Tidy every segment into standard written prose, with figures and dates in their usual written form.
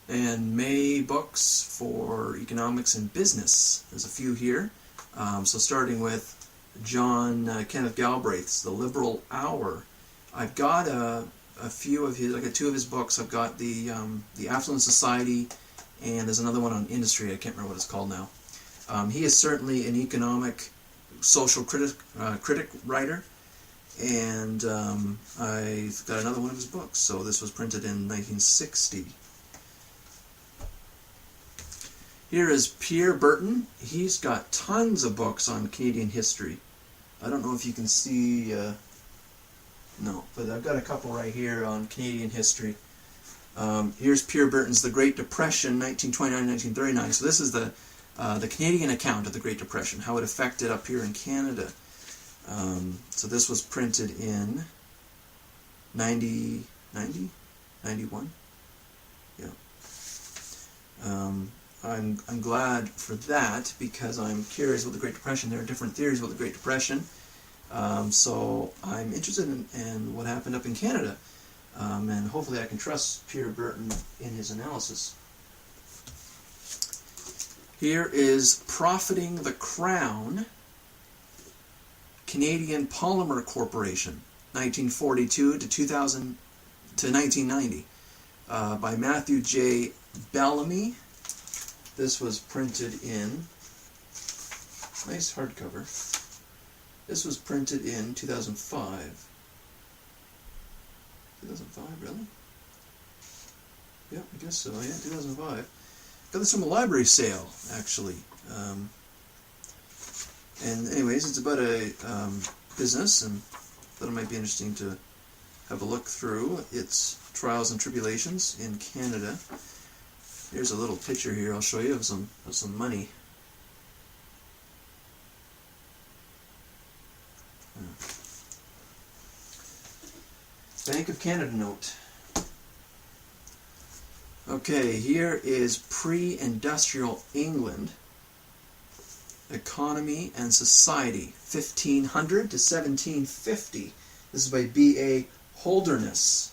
and May books for economics and business. There's a few here. So starting with Kenneth Galbraith's The Liberal Hour. I've got a few of his, I got two of his books. I've got the Affluent Society, and there's another one on industry. I can't remember what it's called now. He is certainly an economic, social critic writer, and I've got another one of his books. So this was printed in 1960. Here is Pierre Berton. He's got tons of books on Canadian history. I don't know if you can see, no, but I've got a couple right here on Canadian history. Here's Pierre Berton's The Great Depression, 1929-1939. So this is the Canadian account of the Great Depression, how it affected up here in Canada. So this was printed in 91? Yeah. I'm glad for that, because I'm curious about the Great Depression. There are different theories about the Great Depression. So I'm interested in what happened up in Canada. And hopefully I can trust Pierre Berton in his analysis. Here is Profiting the Crown, Canadian Polymer Corporation, 1942 to 1990, by Matthew J. Bellamy. This was printed in, nice hardcover. This was printed in 2005. 2005, really? Yeah, I guess so. Yeah, 2005. Got this from a library sale, actually. And anyways, it's about a business, and thought it might be interesting to have a look through its trials and tribulations in Canada. Here's a little picture here I'll show you of some money. Bank of Canada note. Okay, here is pre-industrial England, Economy and Society, 1500 to 1750. This is by B.A. Holderness.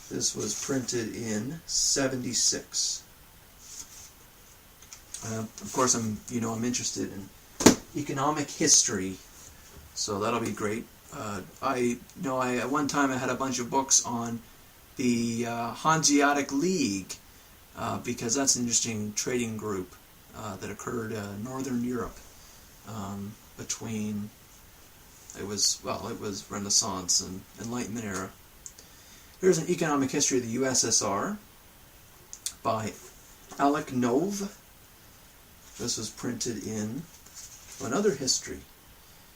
This was printed in 76. Of course, I'm interested in economic history, so that'll be great. At one time I had a bunch of books on the Hanseatic League, because that's an interesting trading group that occurred in Northern Europe between, it was Renaissance and Enlightenment era. Here's an economic history of the USSR by Alec Nove. This was printed in another history.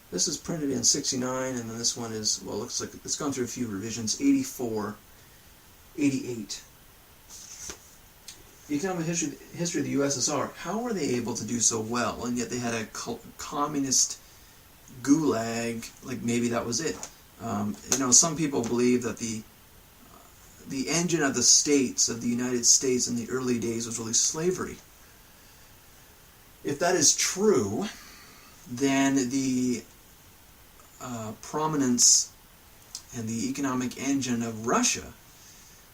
This is printed in 69, and then this one is, well, looks like it's gone through a few revisions, 84, 88. The economic history of the USSR. How were they able to do so well, and yet they had a communist gulag, like maybe that was it. Some people believe that the engine of the states, of the United States in the early days, was really slavery. If that is true, then the prominence and the economic engine of Russia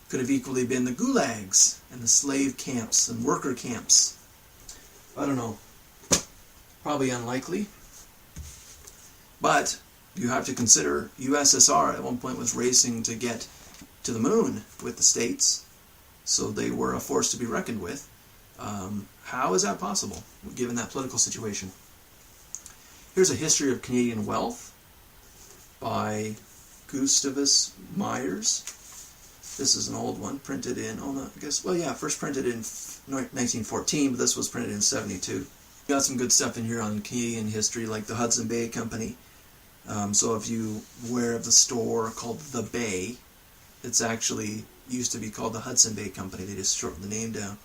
could have equally been the gulags and the slave camps and worker camps. I don't know. Probably unlikely. But you have to consider USSR at one point was racing to get to the moon with the States, so they were a force to be reckoned with. How is that possible, given that political situation? Here's a history of Canadian wealth by Gustavus Myers. This is an old one, printed in, first printed in 1914, but this was printed in 72. Got some good stuff in here on Canadian history, like the Hudson Bay Company. So if you're aware of the store called The Bay, it's actually used to be called the Hudson Bay Company. They just shortened the name down.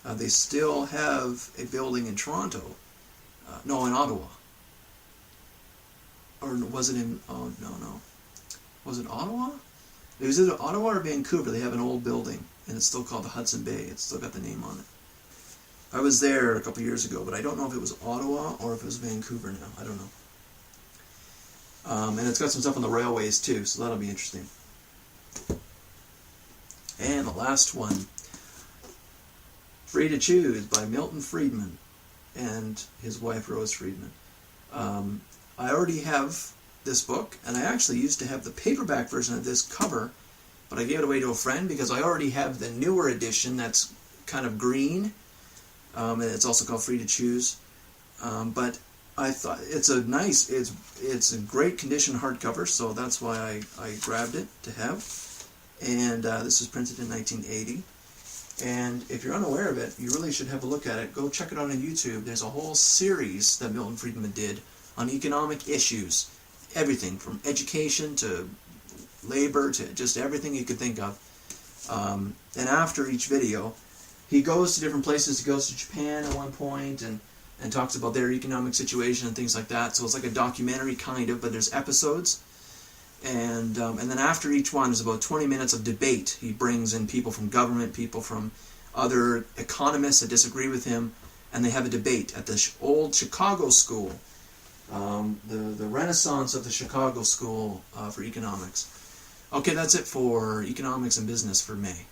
They still have a building in Toronto. In Ottawa. Or was it in, no. Was it Ottawa? It was either Ottawa or Vancouver. They have an old building, and it's still called the Hudson Bay. It's still got the name on it. I was there a couple years ago, but I don't know if it was Ottawa or if it was Vancouver now. I don't know. And it's got some stuff on the railways too, so that'll be interesting. And the last one Free to Choose by Milton Friedman and his wife Rose Friedman. I already have this book, and I actually used to have the paperback version of this cover, but I gave it away to a friend because I already have the newer edition that's kind of green, and it's also called Free to Choose. But I thought it's a great condition hardcover, so that's why I grabbed it to have. And this was printed in 1980. And if you're unaware of it, you really should have a look at it. Go check it out on YouTube. There's a whole series that Milton Friedman did on economic issues. Everything from education to labor to just everything you could think of. And after each video, he goes to different places. He goes to Japan at one point and talks about their economic situation and things like that. So it's like a documentary kind of, but there's episodes. And then after each one, there's about 20 minutes of debate. He brings in people from government, people from other economists that disagree with him, and they have a debate at the old Chicago School, the renaissance of the Chicago School for economics. Okay, that's it for economics and business for May.